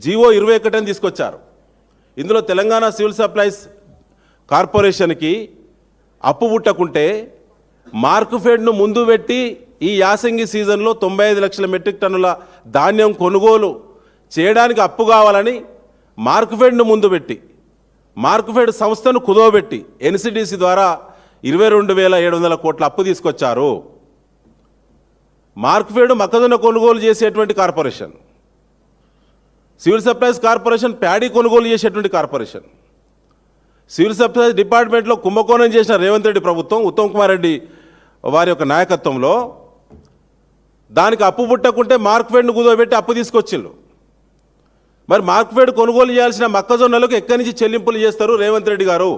GO 21 అని తీసుకొచ్చారు. ఇందులో తెలంగాణ సివిల్ సప్లైస్ కార్పొరేషన్కి అప్పు పుట్టకుంటే మార్క్ఫెడ్ను ముందు పెట్టి ఈ యాసంగి సీజన్లో 95 లక్షల మెట్రిక్ టన్నుల ధాన్యం కొనుగోలు చేయడానికి అప్పు కావాలని మార్క్ఫెడ్ను ముందు పెట్టి మార్క్ఫెడ్ సంస్థను కుదవబెట్టి ఎన్సిడిసి ద్వారా 22,700 కోట్ల అప్పు తీసుకొచ్చారు. మార్క్ఫెడ్ మొక్కజొన్న కొనుగోలు చేసేటువంటి corporation, civil supplies corporation paddy కొనుగోలు చేసేటువంటి కార్పొరేషన్. సివిల్ సప్లైస్ డిపార్ట్మెంట్లో కుంభకోణం చేసిన రేవంత్ రెడ్డి ప్రభుత్వం, ఉత్తమ్ కుమార్ రెడ్డి వారి యొక్క నాయకత్వంలో దానికి అప్పు పుట్టకుంటే మార్క్ఫెడ్ను కుదవబెట్టి అప్పు తీసుకొచ్చిళ్ళు. మరి మార్క్ఫెడ్ కొనుగోలు చేయాల్సిన మొక్కజొన్నలకు ఎక్కడి నుంచి చెల్లింపులు చేస్తారు రేవంత్ రెడ్డి గారు?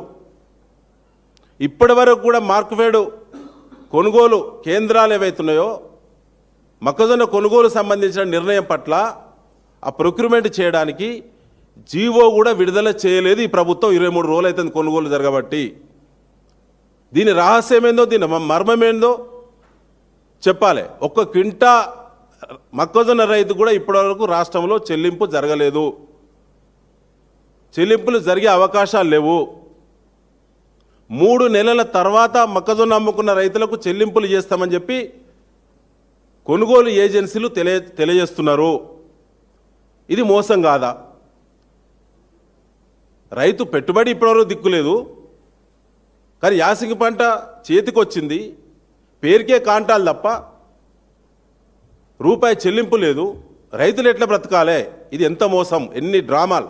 ఇప్పటి వరకు కూడా మార్క్ఫెడ్ కొనుగోలు కేంద్రాలు ఏవైతున్నాయో మొక్కజొన్న కొనుగోలు సంబంధించిన నిర్ణయం పట్ల ఆ ప్రొక్యూర్మెంట్ చేయడానికి జీవో కూడా విడుదల చేయలేదు ఈ ప్రభుత్వం. 23 రోజులు అవుతుంది కొనుగోలు జరగబట్టి. దీని రహస్యమేందో, దీని మర్మమేందో చెప్పాలి. ఒక్క క్వింటా మొక్కజొన్న రైతు కూడా ఇప్పటివరకు రాష్ట్రంలో చెల్లింపు జరగలేదు, చెల్లింపులు జరిగే అవకాశాలు లేవు. 3 నెలల తర్వాత మొక్కజొన్న అమ్ముకున్న రైతులకు చెల్లింపులు చేస్తామని చెప్పి కొనుగోలు ఏజెన్సీలు తెలియజేస్తున్నారు. ఇది మోసం కాదా? రైతు పెట్టుబడి ఇప్పటివరకు దిక్కులేదు, కానీ యాసంగి పంట చేతికొచ్చింది, పేరుకే కాంటాలు తప్ప రూపాయి చెల్లింపు లేదు. రైతులు ఎట్లా బ్రతకాలే? ఇది ఎంత మోసం, ఎన్ని డ్రామాలు!